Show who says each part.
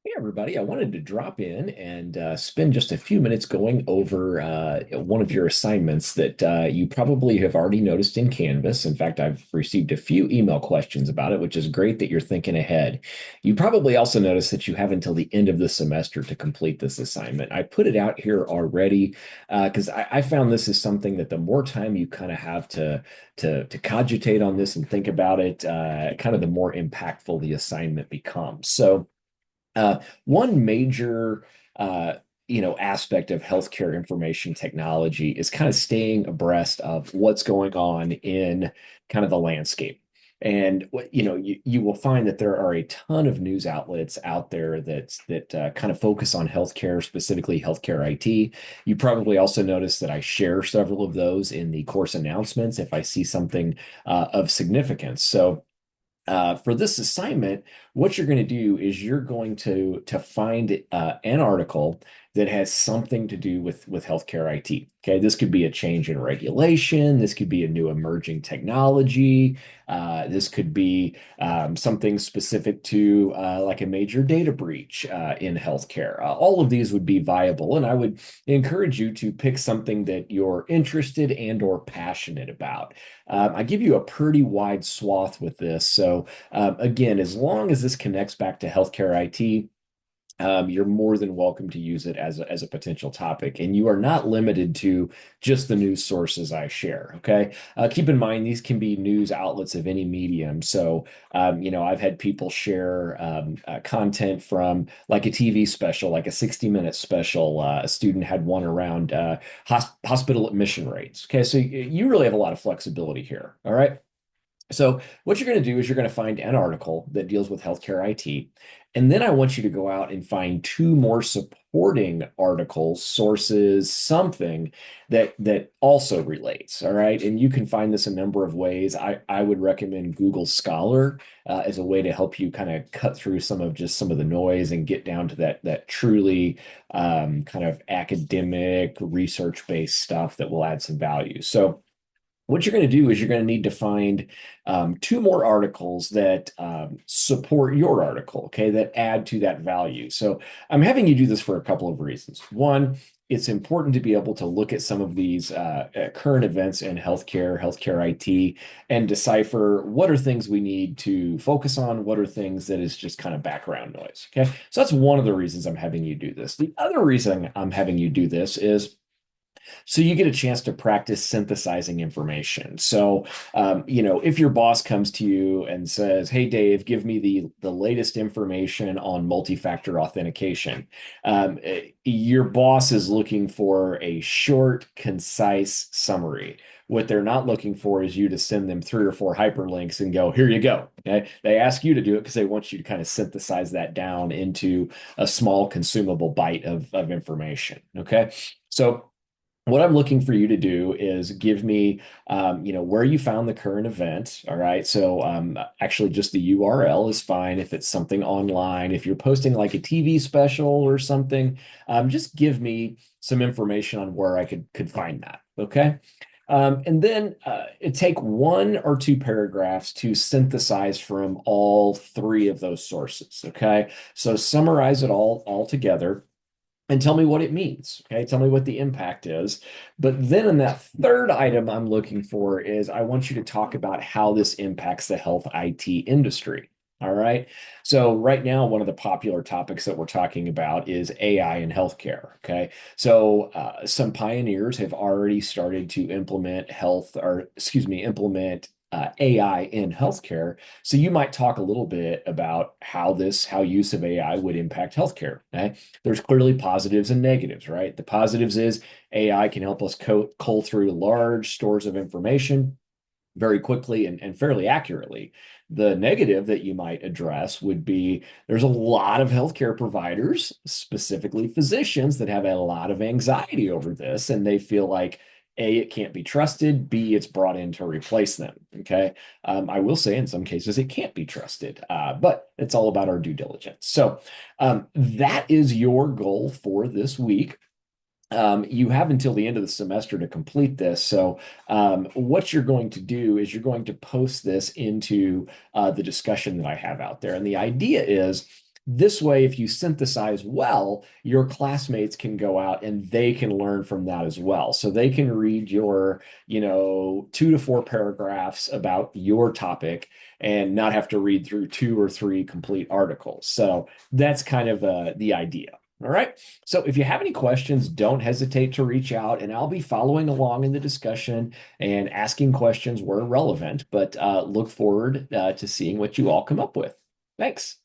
Speaker 1: Hey, everybody. I wanted to drop in and spend just a few minutes going over one of your assignments that you probably have already noticed in Canvas. In fact, I've received a few email questions about it, which is great that you're thinking ahead. You probably also noticed that you have until the end of the semester to complete this assignment. I put it out here already because I found this is something that the more time you kind of have to cogitate on this and think about it, kind of the more impactful the assignment becomes. One major, uh, aspect of healthcare information technology is kind of staying abreast of what's going on in kind of the landscape. And you will find that there are a ton of news outlets out there that kind of focus on healthcare, specifically healthcare IT. You probably also notice that I share several of those in the course announcements if I see something of significance. For this assignment, what you're going to do is you're going to find an article that has something to do with healthcare IT. Okay, this could be a change in regulation. This could be a new emerging technology. This could be something specific to like a major data breach in healthcare. All of these would be viable, and I would encourage you to pick something that you're interested and or passionate about. I give you a pretty wide swath with this. Again, as long as this connects back to healthcare IT, you're more than welcome to use it as a potential topic. And you are not limited to just the news sources I share. Okay. Keep in mind, these can be news outlets of any medium. I've had people share content from like a TV special, like a 60-minute special. A student had one around hospital admission rates. Okay. So you really have a lot of flexibility here. All right. So what you're going to do is you're going to find an article that deals with healthcare IT, and then I want you to go out and find two more supporting articles, sources, something that also relates. All right, and you can find this a number of ways. I would recommend Google Scholar as a way to help you kind of cut through some of the noise and get down to that truly kind of academic research based stuff that will add some value. So what you're going to do is you're going to need to find two more articles that support your article, okay, that add to that value. So I'm having you do this for a couple of reasons. One, it's important to be able to look at some of these current events in healthcare IT, and decipher what are things we need to focus on, what are things that is just kind of background noise. Okay, so that's one of the reasons I'm having you do this. The other reason I'm having you do this is so you get a chance to practice synthesizing information. If your boss comes to you and says, "Hey, Dave, give me the latest information on multi-factor authentication," your boss is looking for a short, concise summary. What they're not looking for is you to send them three or four hyperlinks and go, "Here you go." Okay? They ask you to do it because they want you to kind of synthesize that down into a small consumable bite of information. Okay. So what I'm looking for you to do is give me, where you found the current event. All right. Actually, just the URL is fine if it's something online. If you're posting like a TV special or something, just give me some information on where I could find that. Okay. And then it take one or two paragraphs to synthesize from all three of those sources. Okay. So summarize it all together and tell me what it means. Okay. Tell me what the impact is. But then in that third item I'm looking for is I want you to talk about how this impacts the health IT industry. All right. So right now, one of the popular topics that we're talking about is AI in healthcare. Okay. Some pioneers have already started to implement AI in healthcare. So you might talk a little bit about how use of AI would impact healthcare. Okay? There's clearly positives and negatives, right? The positives is AI can help us cull through large stores of information very quickly and fairly accurately. The negative that you might address would be there's a lot of healthcare providers, specifically physicians, that have a lot of anxiety over this, and they feel like A, it can't be trusted, B, it's brought in to replace them. Okay. I will say in some cases it can't be trusted, but it's all about our due diligence. That is your goal for this week. You have until the end of the semester to complete this. What you're going to do is you're going to post this into the discussion that I have out there. And the idea is This way, if you synthesize well, your classmates can go out and they can learn from that as well. So they can read your, 2 to 4 paragraphs about your topic and not have to read through 2 or 3 complete articles. So that's kind of the idea. All right. So if you have any questions, don't hesitate to reach out, and I'll be following along in the discussion and asking questions where relevant. But look forward to seeing what you all come up with. Thanks.